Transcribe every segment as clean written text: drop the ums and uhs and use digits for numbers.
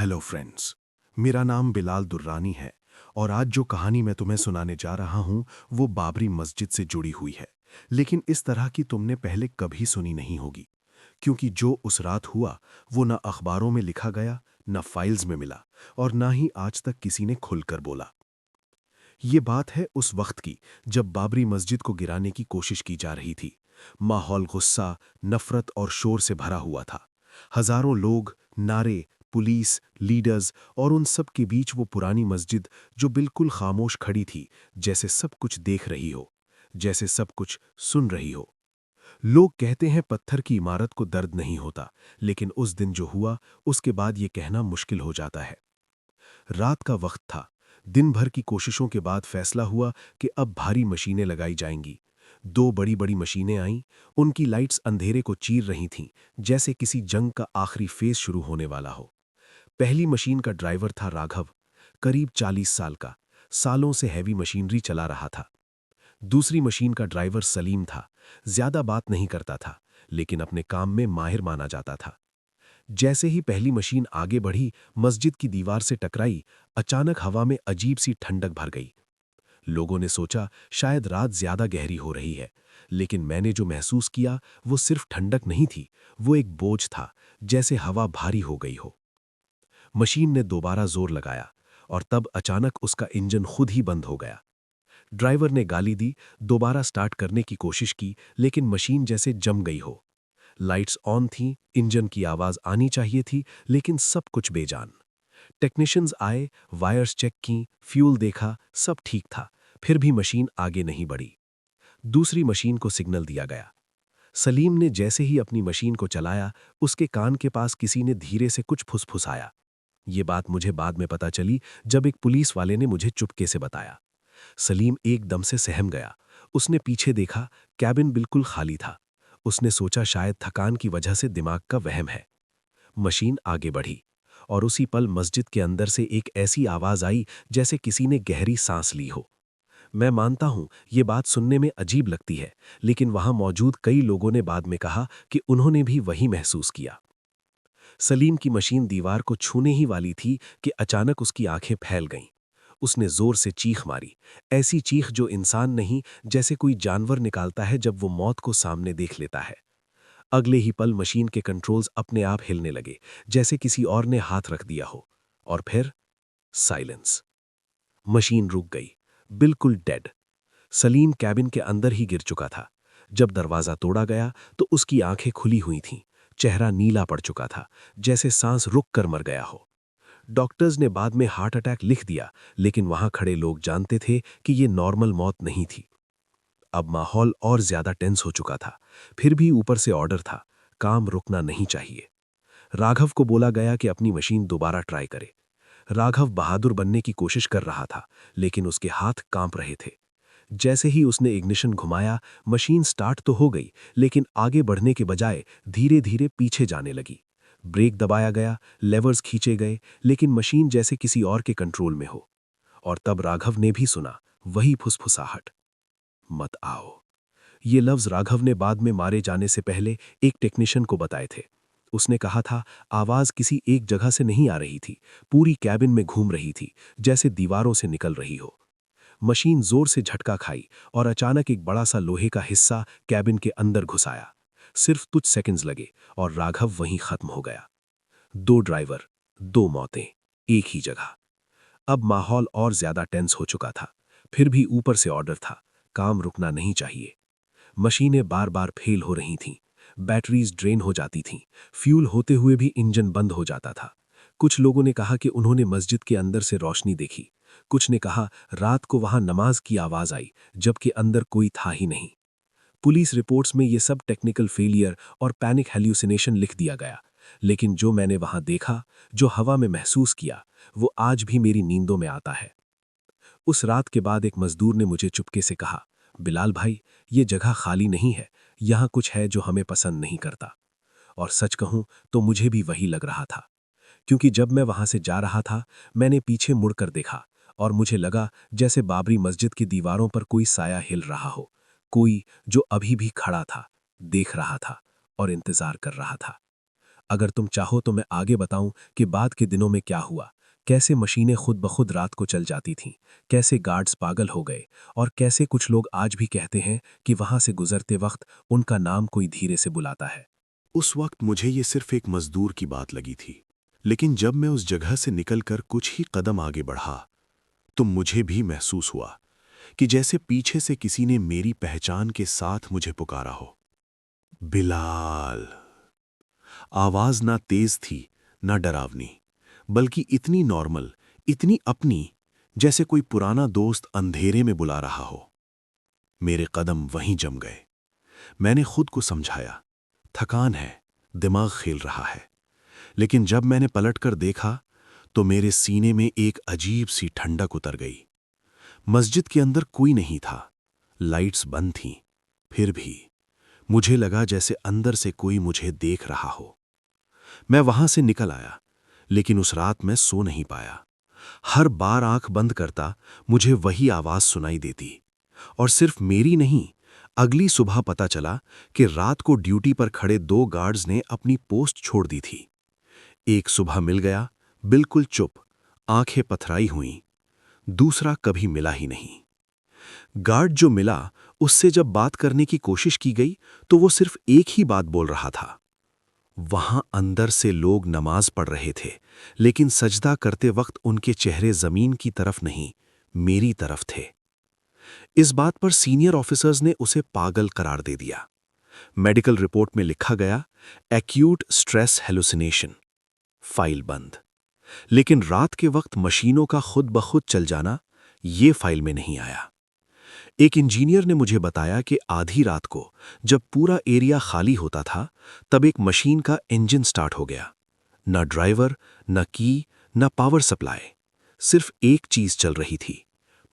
Hello friends. मेरा नाम बिलाल दुर्रानी है और आज जो कहानी मैं तुम्हें सुनाने जा रहा हूं वो बाबरी मस्जिद से जुड़ी हुई है। लेकिन इस तरह की तुमने पहले कभी सुनी नहीं होगी, क्योंकि जो उस रात हुआ वो ना अखबारों में लिखा गया, ना फाइल्स में मिला, और ना ही आज तक किसी ने खुलकर बोला। ये बात है उस वक्त की जब बाबरी मस्जिद को गिराने की कोशिश की जा रही थी। माहौल गुस्सा, नफरत और शोर से भरा हुआ था। हजारों लोग, नारे, पुलिस, लीडर्स, और उन सब के बीच वो पुरानी मस्जिद जो बिल्कुल खामोश खड़ी थी, जैसे सब कुछ देख रही हो, जैसे सब कुछ सुन रही हो। लोग कहते हैं पत्थर की इमारत को दर्द नहीं होता, लेकिन उस दिन जो हुआ उसके बाद ये कहना मुश्किल हो जाता है। रात का वक्त था। दिन भर की कोशिशों के बाद फैसला हुआ कि अब भारी मशीनें लगाई जाएंगी। दो बड़ी बड़ी मशीनें आईं। उनकी लाइट्स अंधेरे को चीर रही थीं, जैसे किसी जंग का आखिरी फेज शुरू होने वाला हो। पहली मशीन का ड्राइवर था राघव, करीब 40 साल का, सालों से हैवी मशीनरी चला रहा था। दूसरी मशीन का ड्राइवर सलीम था, ज्यादा बात नहीं करता था, लेकिन अपने काम में माहिर माना जाता था। जैसे ही पहली मशीन आगे बढ़ी, मस्जिद की दीवार से टकराई, अचानक हवा में अजीब सी ठंडक भर गई। लोगों ने सोचा शायद रात ज्यादा गहरी हो रही है, लेकिन मैंने जो महसूस किया वो सिर्फ ठंडक नहीं थी, वो एक बोझ था, जैसे हवा भारी हो गई हो। मशीन ने दोबारा जोर लगाया और तब अचानक उसका इंजन खुद ही बंद हो गया। ड्राइवर ने गाली दी, दोबारा स्टार्ट करने की कोशिश की, लेकिन मशीन जैसे जम गई हो। लाइट्स ऑन थीं, इंजन की आवाज आनी चाहिए थी, लेकिन सब कुछ बेजान। टेक्नीशियंस आए, वायर्स चेक की, फ्यूल देखा, सब ठीक था, फिर भी मशीन आगे नहीं बढ़ी। दूसरी मशीन को सिग्नल दिया गया। सलीम ने जैसे ही अपनी मशीन को चलाया, उसके कान के पास किसी ने धीरे से कुछ फुसफुसाया। ये बात मुझे बाद में पता चली जब एक पुलिस वाले ने मुझे चुपके से बताया। सलीम एकदम से सहम गया। उसने पीछे देखा, कैबिन बिल्कुल खाली था। उसने सोचा शायद थकान की वजह से दिमाग का वहम है। मशीन आगे बढ़ी और उसी पल मस्जिद के अंदर से एक ऐसी आवाज आई जैसे किसी ने गहरी सांस ली हो। मैं मानता हूं ये बात सुनने में अजीब लगती है, लेकिन वहां मौजूद कई लोगों ने बाद में कहा कि उन्होंने भी वही महसूस किया। सलीम की मशीन दीवार को छूने ही वाली थी कि अचानक उसकी आंखें फैल गईं। उसने जोर से चीख मारी, ऐसी चीख जो इंसान नहीं, जैसे कोई जानवर निकालता है जब वो मौत को सामने देख लेता है। अगले ही पल मशीन के कंट्रोल्स अपने आप हिलने लगे, जैसे किसी और ने हाथ रख दिया हो। और फिर साइलेंस। मशीन रुक गई, बिल्कुल डेड। सलीम कैबिन के अंदर ही गिर चुका था। जब दरवाजा तोड़ा गया तो उसकी आंखें खुली हुई थीं, चेहरा नीला पड़ चुका था, जैसे सांस रुक कर मर गया हो। डॉक्टर्स ने बाद में हार्ट अटैक लिख दिया, लेकिन वहां खड़े लोग जानते थे कि ये नॉर्मल मौत नहीं थी। अब माहौल और ज्यादा टेंस हो चुका था। फिर भी ऊपर से ऑर्डर था, काम रुकना नहीं चाहिए। राघव को बोला गया कि अपनी मशीन दोबारा ट्राई करे। राघव बहादुर बनने की कोशिश कर रहा था, लेकिन उसके हाथ कांप रहे थे। जैसे ही उसने इग्निशन घुमाया, मशीन स्टार्ट तो हो गई, लेकिन आगे बढ़ने के बजाय धीरे धीरे पीछे जाने लगी। ब्रेक दबाया गया, लेवर्स खींचे गए, लेकिन मशीन जैसे किसी और के कंट्रोल में हो। और तब राघव ने भी सुना वही फुसफुसाहट, मत आओ। ये लफ्ज राघव ने बाद में मारे जाने से पहले एक टेक्नीशियन को बताए थे। उसने कहा था आवाज किसी एक जगह से नहीं आ रही थी, पूरी कैबिन में घूम रही थी, जैसे दीवारों से निकल रही हो। मशीन जोर से झटका खाई और अचानक एक बड़ा सा लोहे का हिस्सा कैबिन के अंदर घुस आया। सिर्फ कुछ सेकंड्स लगे और राघव वहीं खत्म हो गया। दो ड्राइवर, दो मौतें, एक ही जगह। अब माहौल और ज्यादा टेंस हो चुका था। फिर भी ऊपर से ऑर्डर था, काम रुकना नहीं चाहिए। मशीनें बार बार फेल हो रही थीं, बैटरीज ड्रेन हो जाती थीं, फ्यूल होते हुए भी इंजन बंद हो जाता था। कुछ लोगों ने कहा कि उन्होंने मस्जिद के अंदर से रोशनी देखी। कुछ ने कहा रात को वहां नमाज की आवाज आई, जबकि अंदर कोई था ही नहीं। पुलिस रिपोर्ट्स में ये सब टेक्निकल फेलियर और पैनिक हेल्यूसिनेशन लिख दिया गया, लेकिन जो मैंने वहां देखा, जो हवा में महसूस किया, वो आज भी मेरी नींदों में आता है। उस रात के बाद एक मजदूर ने मुझे चुपके से कहा, बिलाल भाई, ये जगह खाली नहीं है, यहाँ कुछ है जो हमें पसंद नहीं करता। और सच कहूं तो मुझे भी वही लग रहा था, क्योंकि जब मैं वहां से जा रहा था, मैंने पीछे मुड़कर देखा और मुझे लगा जैसे बाबरी मस्जिद की दीवारों पर कोई साया हिल रहा हो, कोई जो अभी भी खड़ा था, देख रहा था और इंतजार कर रहा था। अगर तुम चाहो तो मैं आगे बताऊं कि बाद के दिनों में क्या हुआ, कैसे मशीनें खुद ब खुद रात को चल जाती थीं, कैसे गार्ड्स पागल हो गए और कैसे कुछ लोग आज भी कहते हैं कि वहां से गुजरते वक्त उनका नाम कोई धीरे से बुलाता है। उस वक्त मुझे ये सिर्फ एक मजदूर की बात लगी थी, लेकिन जब मैं उस जगह से निकलकर कुछ ही कदम आगे बढ़ा तो मुझे भी महसूस हुआ कि जैसे पीछे से किसी ने मेरी पहचान के साथ मुझे पुकारा हो। बिलाल। आवाज ना तेज थी, ना डरावनी, बल्कि इतनी नॉर्मल, इतनी अपनी, जैसे कोई पुराना दोस्त अंधेरे में बुला रहा हो। मेरे कदम वहीं जम गए। मैंने खुद को समझाया, थकान है, दिमाग खेल रहा है। लेकिन जब मैंने पलटकर देखा तो मेरे सीने में एक अजीब सी ठंडक उतर गई। मस्जिद के अंदर कोई नहीं था, लाइट्स बंद थीं, फिर भी मुझे लगा जैसे अंदर से कोई मुझे देख रहा हो। मैं वहां से निकल आया, लेकिन उस रात मैं सो नहीं पाया। हर बार आंख बंद करता मुझे वही आवाज सुनाई देती। और सिर्फ मेरी नहीं, अगली सुबह पता चला कि रात को ड्यूटी पर खड़े 2 गार्ड्स ने अपनी पोस्ट छोड़ दी थी। एक सुबह मिल गया, बिल्कुल चुप, आंखें पथराई हुईं। दूसरा कभी मिला ही नहीं। गार्ड जो मिला, उससे जब बात करने की कोशिश की गई तो वो सिर्फ एक ही बात बोल रहा था। वहां अंदर से लोग नमाज पढ़ रहे थे, लेकिन सजदा करते वक्त उनके चेहरे जमीन की तरफ नहीं, मेरी तरफ थे। इस बात पर सीनियर ऑफिसर्स ने उसे पागल करार दे दिया। मेडिकल रिपोर्ट में लिखा गया, एक्यूट स्ट्रेस हेलुसिनेशन। फाइल बंद। लेकिन रात के वक्त मशीनों का खुद ब खुद चल जाना, ये फाइल में नहीं आया। एक इंजीनियर ने मुझे बताया कि आधी रात को जब पूरा एरिया खाली होता था, तब एक मशीन का इंजन स्टार्ट हो गया। न ड्राइवर, न की, न पावर सप्लाई, सिर्फ एक चीज चल रही थी,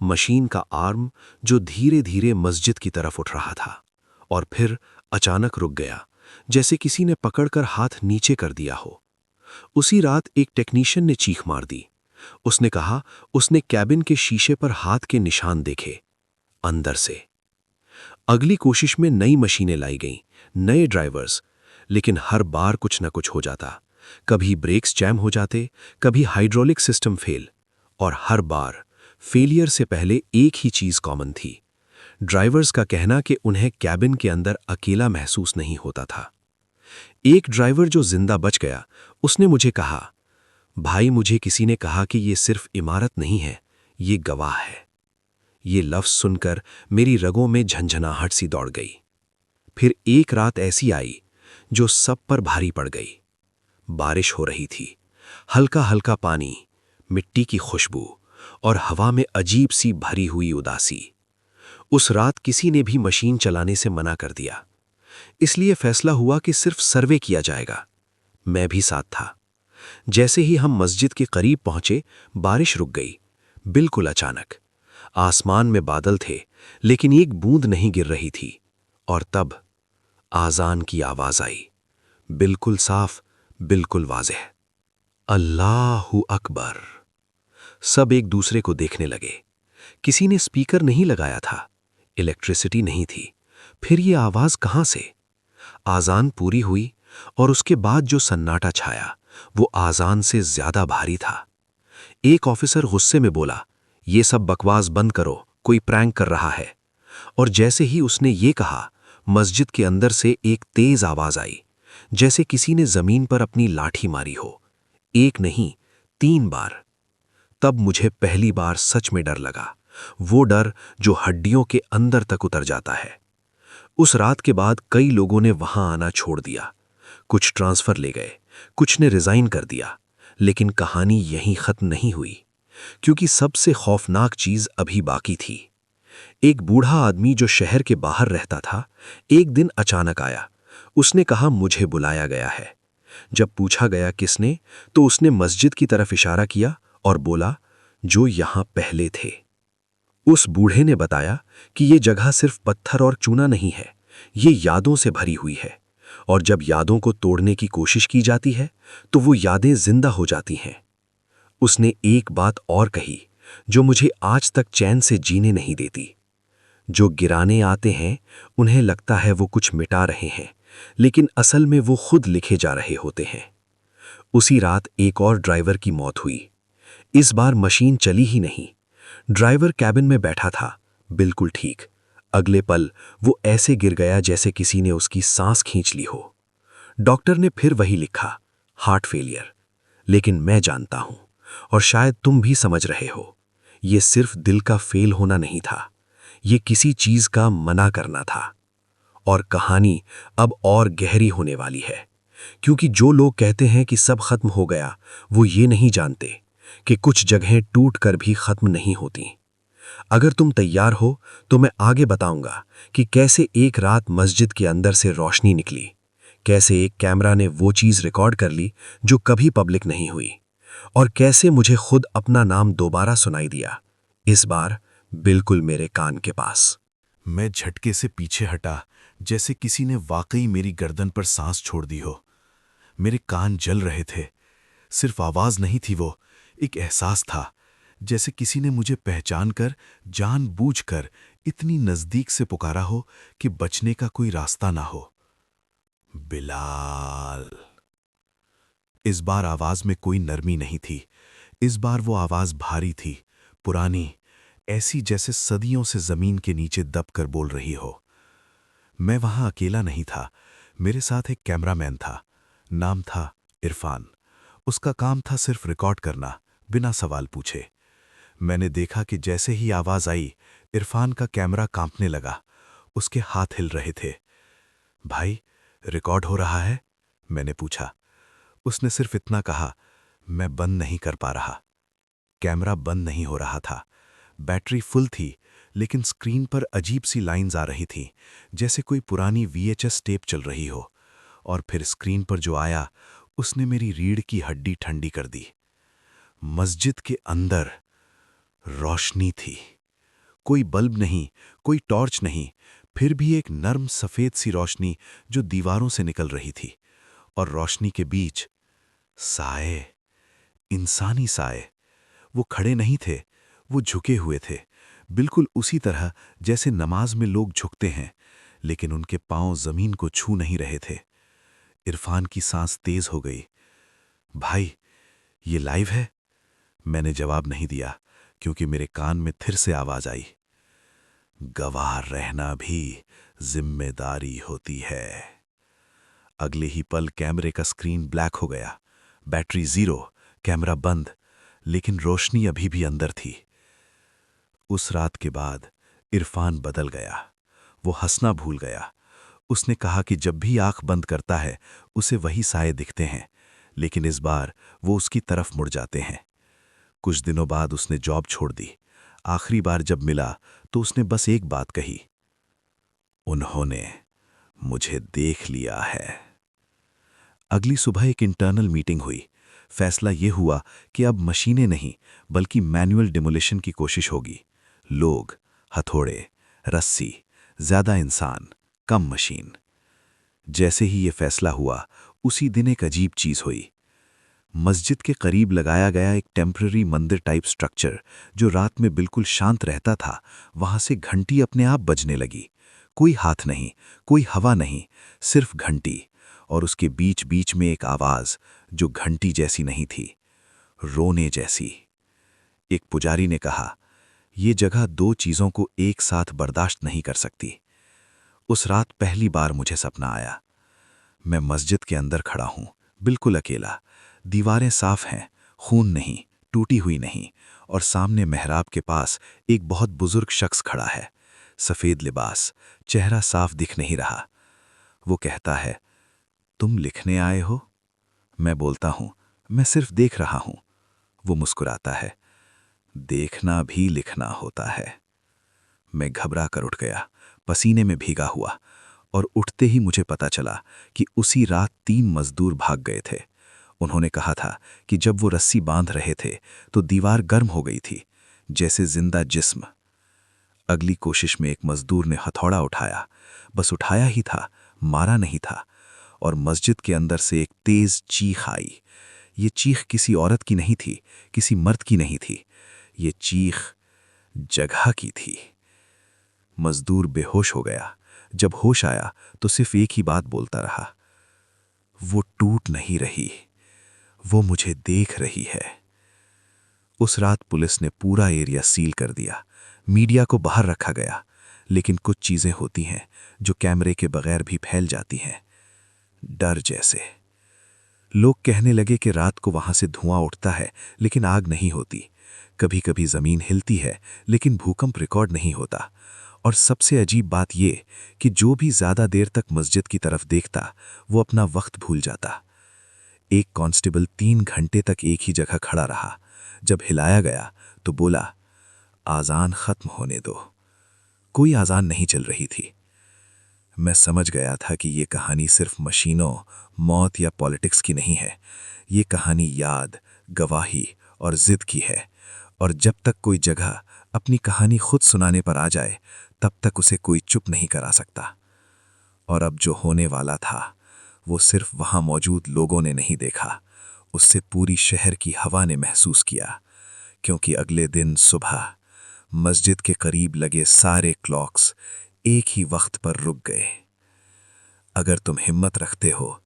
मशीन का आर्म, जो धीरे धीरे मस्जिद की तरफ उठ रहा था। और फिर अचानक रुक गया, जैसे किसी ने पकड़कर हाथ नीचे कर दिया हो। उसी रात एक टेक्नीशियन ने चीख मार दी। उसने कहा उसने कैबिन के शीशे पर हाथ के निशान देखे, अंदर से। अगली कोशिश में नई मशीनें लाई गईं, नए ड्राइवर्स, लेकिन हर बार कुछ न कुछ हो जाता। कभी ब्रेक्स जैम हो जाते, कभी हाइड्रोलिक सिस्टम फेल। और हर बार फेलियर से पहले एक ही चीज कॉमन थी, ड्राइवर्स का कहना कि उन्हें कैबिन के अंदर अकेला महसूस नहीं होता था। एक ड्राइवर जो जिंदा बच गया, उसने मुझे कहा, भाई मुझे किसी ने कहा कि ये सिर्फ इमारत नहीं है, ये गवाह है। ये लफ्ज सुनकर मेरी रगों में झंझनाहट सी दौड़ गई। फिर एक रात ऐसी आई जो सब पर भारी पड़ गई। बारिश हो रही थी, हल्का हल्का पानी, मिट्टी की खुशबू और हवा में अजीब सी भरी हुई उदासी। उस रात किसी ने भी मशीन चलाने से मना कर दिया। इसलिए फैसला हुआ कि सिर्फ सर्वे किया जाएगा। मैं भी साथ था। जैसे ही हम मस्जिद के करीब पहुंचे, बारिश रुक गई, बिल्कुल अचानक। आसमान में बादल थे, लेकिन एक बूंद नहीं गिर रही थी। और तब आजान की आवाज आई, बिल्कुल साफ, बिल्कुल वाज़ेह, अल्लाहु अकबर। सब एक दूसरे को देखने लगे। किसी ने स्पीकर नहीं लगाया था, इलेक्ट्रिसिटी नहीं थी। फिर ये आवाज कहां से? आजान पूरी हुई और उसके बाद जो सन्नाटा छाया, वो आजान से ज्यादा भारी था। एक ऑफिसर गुस्से में बोला, ये सब बकवास बंद करो, कोई प्रैंक कर रहा है। और जैसे ही उसने ये कहा, मस्जिद के अंदर से एक तेज आवाज आई, जैसे किसी ने जमीन पर अपनी लाठी मारी हो। एक नहीं, 3 बार। तब मुझे पहली बार सच में डर लगा, वो डर जो हड्डियों के अंदर तक उतर जाता है। उस रात के बाद कई लोगों ने वहां आना छोड़ दिया। कुछ ट्रांसफर ले गए, कुछ ने रिजाइन कर दिया। लेकिन कहानी यहीं खत्म नहीं हुई, क्योंकि सबसे खौफनाक चीज अभी बाकी थी। एक बूढ़ा आदमी जो शहर के बाहर रहता था, एक दिन अचानक आया। उसने कहा, मुझे बुलाया गया है। जब पूछा गया किसने, तो उसने मस्जिद की तरफ इशारा किया और बोला, जो यहां पहले थे। उस बूढ़े ने बताया कि ये जगह सिर्फ पत्थर और चूना नहीं है, ये यादों से भरी हुई है। और जब यादों को तोड़ने की कोशिश की जाती है, तो वो यादें जिंदा हो जाती हैं। उसने एक बात और कही, जो मुझे आज तक चैन से जीने नहीं देती। जो गिराने आते हैं, उन्हें लगता है वो कुछ मिटा रहे हैं, लेकिन असल में वो खुद लिखे जा रहे होते हैं। उसी रात एक और ड्राइवर की मौत हुई। इस बार मशीन चली ही नहीं। ड्राइवर कैबिन में बैठा था, बिल्कुल ठीक। अगले पल वो ऐसे गिर गया जैसे किसी ने उसकी सांस खींच ली हो। डॉक्टर ने फिर वही लिखा, हार्ट फेलियर। लेकिन मैं जानता हूं, और शायद तुम भी समझ रहे हो, ये सिर्फ दिल का फेल होना नहीं था, ये किसी चीज का मना करना था। और कहानी अब और गहरी होने वाली है, क्योंकि जो लोग कहते हैं कि सब खत्म हो गया, वो ये नहीं जानते कि कुछ जगहें टूट कर भी खत्म नहीं होती। अगर तुम तैयार हो तो मैं आगे बताऊंगा कि कैसे एक रात मस्जिद के अंदर से रोशनी निकली, कैसे एक कैमरा ने वो चीज रिकॉर्ड कर ली जो कभी पब्लिक नहीं हुई, और कैसे मुझे खुद अपना नाम दोबारा सुनाई दिया, इस बार बिल्कुल मेरे कान के पास। मैं झटके से पीछे हटा, जैसे किसी ने वाकई मेरी गर्दन पर सांस छोड़ दी हो। मेरे कान जल रहे थे। सिर्फ आवाज नहीं थी वो, एक एहसास था, जैसे किसी ने मुझे पहचान कर, जानबूझकर इतनी नजदीक से पुकारा हो कि बचने का कोई रास्ता ना हो। बिलाल। इस बार आवाज में कोई नरमी नहीं थी। इस बार वो आवाज भारी थी, पुरानी, ऐसी जैसे सदियों से जमीन के नीचे दबकर बोल रही हो। मैं वहां अकेला नहीं था, मेरे साथ एक कैमरामैन था। नाम था इरफान। उसका काम था सिर्फ रिकॉर्ड करना, बिना सवाल पूछे। मैंने देखा कि जैसे ही आवाज आई, इरफान का कैमरा कांपने लगा। उसके हाथ हिल रहे थे। भाई, रिकॉर्ड हो रहा है? मैंने पूछा। उसने सिर्फ इतना कहा, मैं बंद नहीं कर पा रहा। कैमरा बंद नहीं हो रहा था। बैटरी फुल थी, लेकिन स्क्रीन पर अजीब सी लाइंस आ रही थीं, जैसे कोई पुरानी VHS टेप चल रही हो। और फिर स्क्रीन पर जो आया, उसने मेरी रीढ़ की हड्डी ठंडी कर दी। मस्जिद के अंदर रोशनी थी। कोई बल्ब नहीं, कोई टॉर्च नहीं, फिर भी एक नर्म सफेद सी रोशनी जो दीवारों से निकल रही थी। और रोशनी के बीच साए, इंसानी साए। वो खड़े नहीं थे, वो झुके हुए थे, बिल्कुल उसी तरह जैसे नमाज में लोग झुकते हैं, लेकिन उनके पांव जमीन को छू नहीं रहे थे। इरफान की सांस तेज हो गई। भाई, ये लाइव है? मैंने जवाब नहीं दिया, क्योंकि मेरे कान में फिर से आवाज आई, गवाह रहना भी जिम्मेदारी होती है। अगले ही पल कैमरे का स्क्रीन ब्लैक हो गया, बैटरी 0, कैमरा बंद, लेकिन रोशनी अभी भी अंदर थी। उस रात के बाद इरफान बदल गया। वो हंसना भूल गया। उसने कहा कि जब भी आंख बंद करता है, उसे वही साए दिखते हैं, लेकिन इस बार वो उसकी तरफ मुड़ जाते हैं। कुछ दिनों बाद उसने जॉब छोड़ दी। आखिरी बार जब मिला तो उसने बस एक बात कही, उन्होंने मुझे देख लिया है। अगली सुबह एक इंटरनल मीटिंग हुई। फैसला यह हुआ कि अब मशीनें नहीं, बल्कि मैनुअल डिमोलिशन की कोशिश होगी। लोग, हथौड़े, रस्सी, ज्यादा इंसान, कम मशीन। जैसे ही यह फैसला हुआ, उसी दिन एक अजीब चीज हुई। मस्जिद के करीब लगाया गया एक टेम्पररी मंदिर टाइप स्ट्रक्चर, जो रात में बिल्कुल शांत रहता था, वहां से घंटी अपने आप बजने लगी। कोई हाथ नहीं, कोई हवा नहीं, सिर्फ घंटी। और उसके बीच बीच में एक आवाज जो घंटी जैसी नहीं थी, रोने जैसी। एक पुजारी ने कहा, यह जगह 2 चीजों को एक साथ बर्दाश्त नहीं कर सकती। उस रात पहली बार मुझे सपना आया। मैं मस्जिद के अंदर खड़ा हूं, बिल्कुल अकेला। दीवारें साफ हैं, खून नहीं, टूटी हुई नहीं, और सामने मेहराब के पास एक बहुत बुजुर्ग शख्स खड़ा है। सफेद लिबास, चेहरा साफ दिख नहीं रहा। वो कहता है, तुम लिखने आए हो? मैं बोलता हूं, मैं सिर्फ देख रहा हूं। वो मुस्कुराता है, देखना भी लिखना होता है। मैं घबरा कर उठ गया, पसीने में भीगा हुआ, और उठते ही मुझे पता चला कि उसी रात 3 मजदूर भाग गए थे। उन्होंने कहा था कि जब वो रस्सी बांध रहे थे तो दीवार गर्म हो गई थी, जैसे जिंदा जिस्म। अगली कोशिश में एक मजदूर ने हथौड़ा उठाया, बस उठाया ही था, मारा नहीं था, और मस्जिद के अंदर से एक तेज चीख आई। ये चीख किसी औरत की नहीं थी, किसी मर्द की नहीं थी, ये चीख जगह की थी। मजदूर बेहोश हो गया, जब होश आया तो सिर्फ एक ही बात बोलता रहा, वो टूट नहीं रही, वो मुझे देख रही है। उस रात पुलिस ने पूरा एरिया सील कर दिया, मीडिया को बाहर रखा गया, लेकिन कुछ चीजें होती हैं जो कैमरे के बगैर भी फैल जाती हैं, डर जैसे। लोग कहने लगे कि रात को वहां से धुआं उठता है लेकिन आग नहीं होती, कभी कभी जमीन हिलती है लेकिन भूकंप रिकॉर्ड नहीं होता, और सबसे अजीब बात यह कि जो भी ज्यादा देर तक मस्जिद की तरफ देखता वो अपना वक्त भूल जाता। एक कांस्टेबल 3 घंटे तक एक ही जगह खड़ा रहा। जब हिलाया गया तो बोला, आजान खत्म होने दो। कोई आजान नहीं चल रही थी। मैं समझ गया था कि ये कहानी सिर्फ मशीनों, मौत या पॉलिटिक्स की नहीं है। ये कहानी याद, गवाही और जिद की है, और जब तक कोई जगह अपनी कहानी खुद सुनाने पर आ जाए तब तक उसे कोई चुप नहीं करा सकता। और अब जो होने वाला था वो सिर्फ वहां मौजूद लोगों ने नहीं देखा, उससे पूरी शहर की हवा ने महसूस किया, क्योंकि अगले दिन सुबह मस्जिद के करीब लगे सारे क्लॉक्स एक ही वक्त पर रुक गए। अगर तुम हिम्मत रखते हो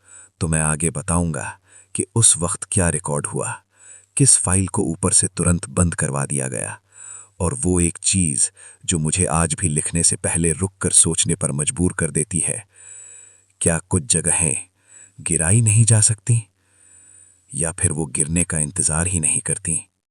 तो मैं आगे बताऊंगा कि उस वक्त क्या रिकॉर्ड हुआ, किस फाइल को ऊपर से तुरंत बंद करवा दिया गया, और वो एक चीज जो मुझे आज भी लिखने से पहले रुककर सोचने पर मजबूर कर देती है, क्या कुछ जगहें गिराई नहीं जा सकती, या फिर वो गिरने का इंतजार ही नहीं करती।